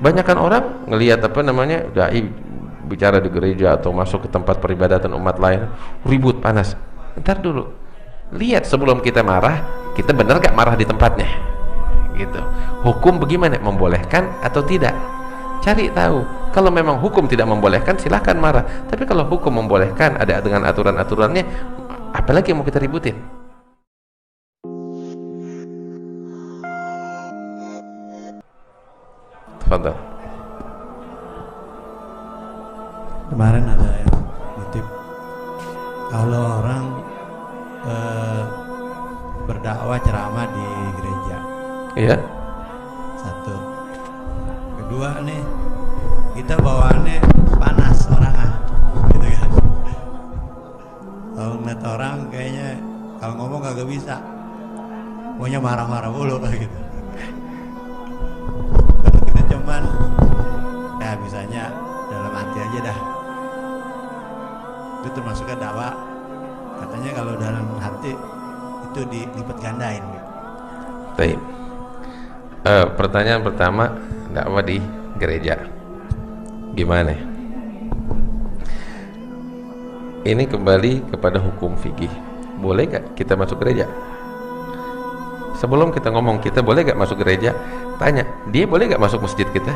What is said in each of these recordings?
Banyakan orang ngelihat apa namanya dai bicara di gereja atau masuk ke tempat peribadatan umat lain, ribut panas. Ntar dulu, lihat sebelum kita marah, kita benar gak marah di tempatnya gitu. Hukum bagaimana, membolehkan atau tidak? Cari tahu. Kalau memang hukum tidak membolehkan, silahkan marah. Tapi kalau hukum membolehkan, ada dengan aturan-aturannya, apalagi yang mau kita ributin? Tafadhal. Kemarin ada yang nitip, kalau orang berdakwah ceramah di gereja, Iya. satu. Kedua nih, kita bawaannya panas orangnya, gitu kan. Kalau ngeliat orang kayaknya kalau ngomong kagak bisa, maunya marah-marah mulu gitu. Kalau kita cuman ya bisanya dalam hati aja dah, itu termasuknya dakwah. Katanya kalau dalam hati itu dilipat gandain gitu. Baik. Pertanyaan pertama, dakwah di gereja gimana? Ini kembali kepada hukum fikih. Boleh gak kita masuk gereja? Sebelum kita ngomong kita boleh gak masuk gereja, tanya, dia boleh gak masuk masjid kita?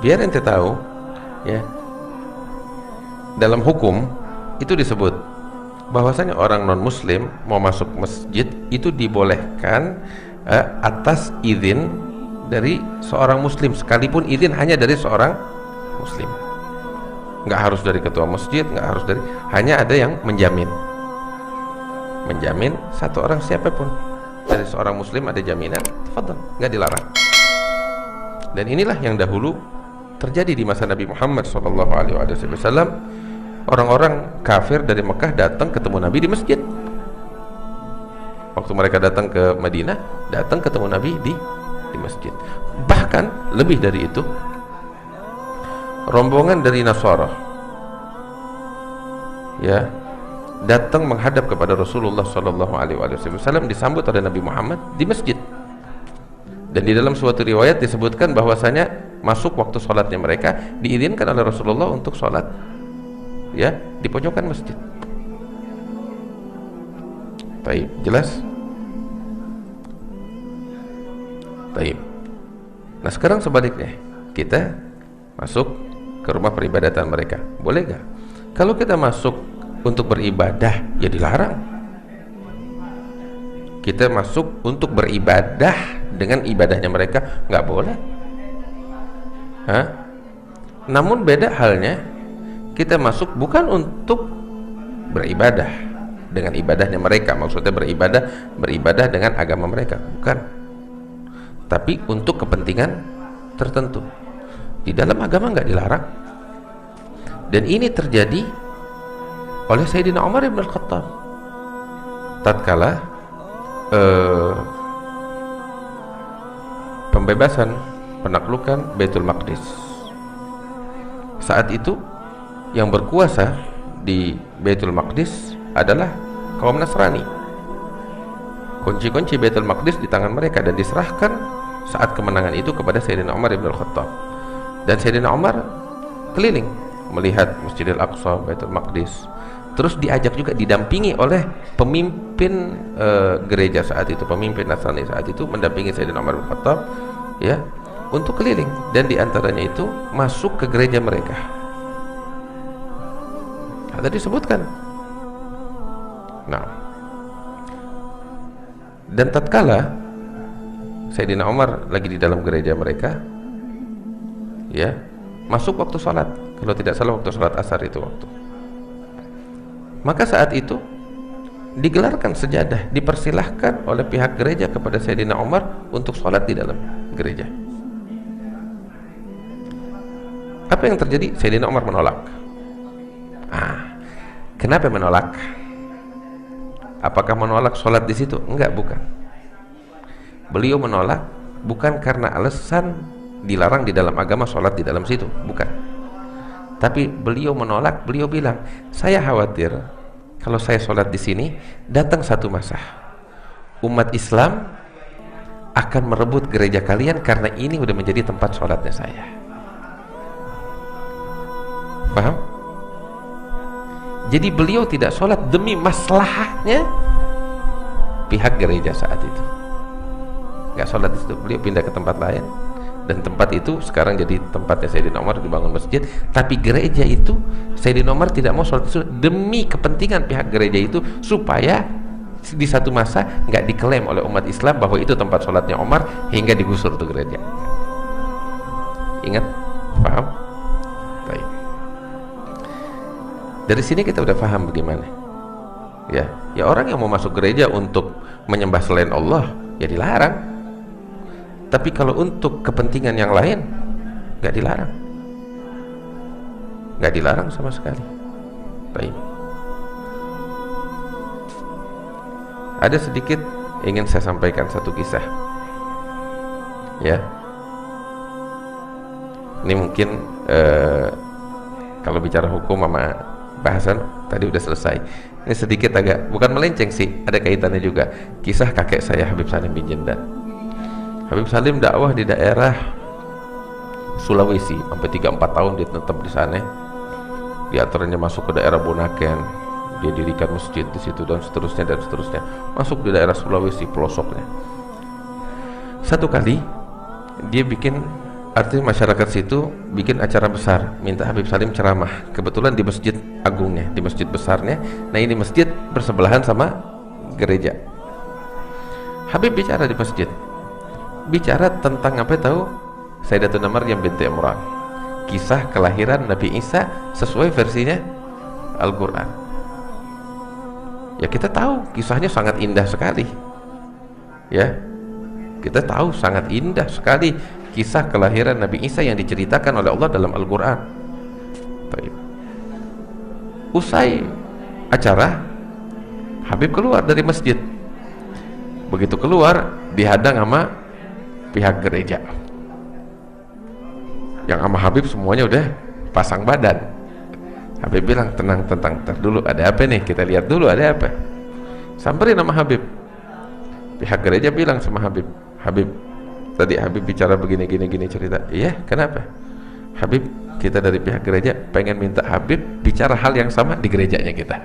Biar ente tahu ya, dalam hukum itu disebut bahwasanya orang non muslim mau masuk masjid itu dibolehkan atas izin dari seorang muslim, sekalipun izin hanya dari seorang muslim. Nggak harus dari ketua masjid, nggak harus dari, hanya ada yang menjamin satu orang, siapapun dari seorang muslim ada jaminan, tafadhal, nggak dilarang. Dan inilah yang dahulu terjadi di masa Nabi Muhammad SAW. Orang-orang kafir dari Mekah datang ketemu Nabi di masjid. Waktu mereka datang ke Madinah, datang ketemu Nabi di masjid. Bahkan lebih dari itu, rombongan dari Nasara ya datang menghadap kepada Rasulullah SAW, disambut oleh Nabi Muhammad di masjid. Dan di dalam suatu riwayat disebutkan bahwasanya masuk waktu sholatnya mereka diizinkan oleh Rasulullah untuk sholat ya di pojokan masjid. Baik, jelas? Baik. Nah sekarang sebaliknya, kita masuk ke rumah peribadatan mereka, boleh gak? Kalau kita masuk untuk beribadah, ya dilarang. Kita masuk untuk beribadah dengan ibadahnya mereka, nggak boleh. Namun beda halnya, kita masuk bukan untuk beribadah dengan ibadahnya mereka, maksudnya beribadah dengan agama mereka, bukan, tapi untuk kepentingan tertentu. Di dalam agama nggak dilarang. Dan ini terjadi oleh Sayyidina Umar ibn al-Khattab tatkala pembebasan penaklukan Baitul Maqdis. Saat itu yang berkuasa di Baitul Maqdis adalah kaum Nasrani. Kunci-kunci Baitul Maqdis di tangan mereka dan diserahkan saat kemenangan itu kepada Sayyidina Umar ibn al-Khattab. Dan Sayyidina Umar keliling melihat Masjidil Aqsa, Baitul Maqdis. Terus diajak juga, didampingi oleh pemimpin gereja saat itu, pemimpin Nasrani saat itu, mendampingi Sayyidina Umar bin Khattab ya untuk keliling, dan diantaranya itu masuk ke gereja mereka. Tadi disebutkan. Nah, dan tatkala Sayyidina Umar lagi di dalam gereja mereka ya, masuk waktu sholat, kalau tidak salah waktu sholat asar itu waktu, maka saat itu digelarkan sejadah, dipersilahkan oleh pihak gereja kepada Sayyidina Umar untuk sholat di dalam gereja. Apa yang terjadi? Sayyidina Umar menolak. Kenapa menolak? Apakah menolak sholat di situ? Enggak, bukan. Beliau menolak bukan karena alasan dilarang di dalam agama sholat di dalam situ, bukan. Tapi beliau menolak, beliau bilang, saya khawatir kalau saya sholat di sini, datang satu masa umat Islam akan merebut gereja kalian karena ini udah menjadi tempat sholatnya saya. Paham? Jadi beliau tidak sholat demi maslahahnya pihak gereja saat itu. Nggak sholat di situ, beliau pindah ke tempat lain, dan tempat itu sekarang jadi tempatnya Sayyidina Umar, dibangun masjid. Tapi gereja itu Sayyidina Umar tidak mau sholat itu demi kepentingan pihak gereja itu, supaya di satu masa nggak diklaim oleh umat Islam bahwa itu tempat sholatnya Umar hingga digusur tuh gereja. Ingat? Paham? Baik. Dari sini kita udah paham bagaimana. Ya orang yang mau masuk gereja untuk menyembah selain Allah ya dilarang. Tapi kalau untuk kepentingan yang lain nggak dilarang. Nggak dilarang sama sekali. Baik. Ada sedikit ingin saya sampaikan satu kisah. Ya. Ini mungkin kalau bicara hukum sama bahasan tadi udah selesai. Ini sedikit agak bukan melenceng sih, ada kaitannya juga. Kisah kakek saya Habib Salim bin Jendan. Habib Salim dakwah di daerah Sulawesi sampai 3-4 tahun dia tetap di sana. Di antaranya masuk ke daerah Bunaken, dia dirikan masjid di situ dan seterusnya. Masuk di daerah Sulawesi pelosoknya. Satu kali dia bikin, artinya masyarakat situ bikin acara besar, minta Habib Salim ceramah. Kebetulan di masjid agungnya, di masjid besarnya. Nah ini masjid bersebelahan sama gereja. Habib bicara di masjid, bicara tentang apa tahu? Sayyidatuna Maryam binti Imran, kisah kelahiran Nabi Isa sesuai versinya Al-Quran. Ya kita tahu kisahnya sangat indah sekali. Ya kita tahu sangat indah sekali kisah kelahiran Nabi Isa yang diceritakan oleh Allah dalam Al-Quran. Usai acara, Habib keluar dari masjid. Begitu keluar, dihadang sama pihak gereja. Yang sama Habib semuanya udah pasang badan. Habib bilang, tenang, dulu ada apa nih, kita lihat dulu ada apa. Samperin sama Habib. Pihak gereja bilang sama Habib, Habib, tadi Habib bicara begini cerita. Iya, kenapa? Habib, kita dari pihak gereja pengen minta Habib bicara hal yang sama di gerejanya kita.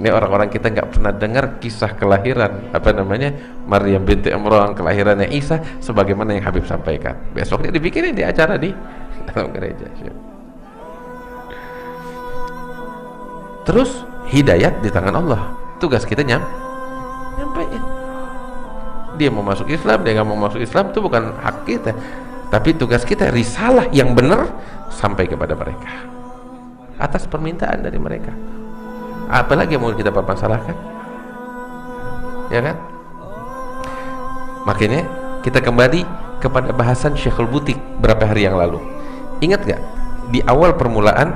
Ini orang-orang kita nggak pernah dengar kisah kelahiran Maryam binti Imran, kelahirannya Isa sebagaimana yang Habib sampaikan. Besoknya dibikinin di acara di dalam gereja. Terus hidayat di tangan Allah. Tugas kita nyampein. Dia mau masuk Islam, dia nggak mau masuk Islam, itu bukan hak kita. Tapi tugas kita risalah yang benar sampai kepada mereka atas permintaan dari mereka. Apalagi yang mau kita permasalahkan, ya kan? Makanya kita kembali kepada bahasan Syekhul Butik berapa hari yang lalu. Ingat gak di awal permulaan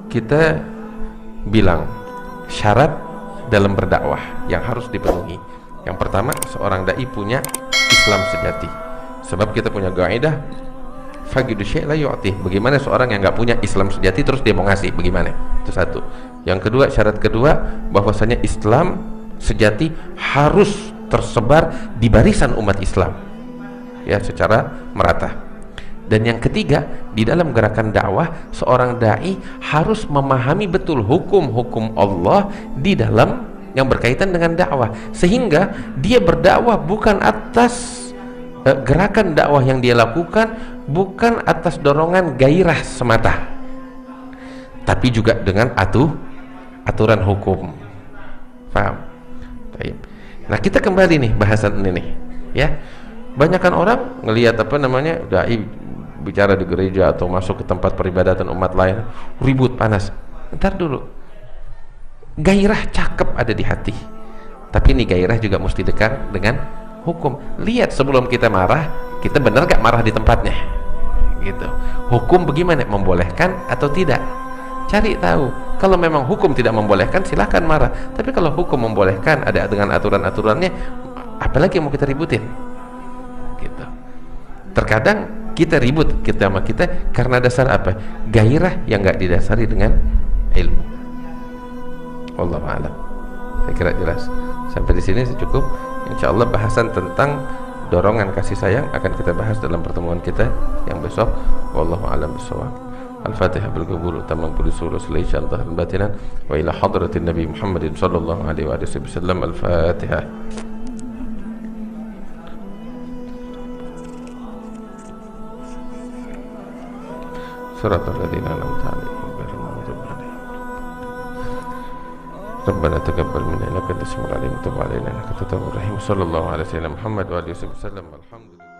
kita bilang syarat dalam berdakwah yang harus dipenuhi. Yang pertama, seorang dai punya Islam sejati. Sebab kita punya kaidah faqidu syai' la yu'ti. Bagaimana seorang yang nggak punya Islam sejati terus dia mau ngasih? Bagaimana? Itu satu. Yang kedua, syarat kedua, bahwasanya Islam sejati harus tersebar di barisan umat Islam, ya, secara merata. Dan yang ketiga, di dalam gerakan dakwah, seorang dai harus memahami betul hukum-hukum Allah di dalam yang berkaitan dengan dakwah, sehingga dia berdakwah bukan atas gerakan dakwah yang dia lakukan, bukan atas dorongan gairah semata, tapi juga dengan aturan hukum. Paham? Baik. Nah, kita kembali nih bahasan ini nih, ya. Banyakan orang ngelihat dai bicara di gereja atau masuk ke tempat peribadatan umat lain, ribut, panas. Ntar dulu, gairah cakep ada di hati, tapi ini gairah juga mesti dekat dengan hukum. Lihat sebelum kita marah, kita benar gak marah di tempatnya, gitu. Hukum bagaimana, membolehkan atau tidak? Cari tahu. Kalau memang hukum tidak membolehkan, silahkan marah. Tapi kalau hukum membolehkan, ada dengan aturan-aturannya, apalagi yang mau kita ributin, gitu. Terkadang kita ribut sama kita karena dasar apa? Gairah yang gak didasari dengan ilmu. Wallahu a'lam. Saya kira jelas. Sampai di sini cukup. Insya Allah bahasan tentang dorongan kasih sayang akan kita bahas dalam pertemuan kita yang besok. Wallahu a'lam bishawab. Al-Fatihah bil qabul tamam bil sulus laishan dhahran batinan wa ila hadratin Nabi Muhammadin sallallahu alaihi wasallam. Al-Fatihah. Suratul ladzina an'amta 'alaihim ghairil maghdubi 'alaihim. Rabbana taqabbal minna innaka antas samiul 'alim wa tub 'alaina innaka antat tawwabur rahim. Sallallahu alaihi wasallam Muhammad wa alihi wasallam. Alhamdulillah.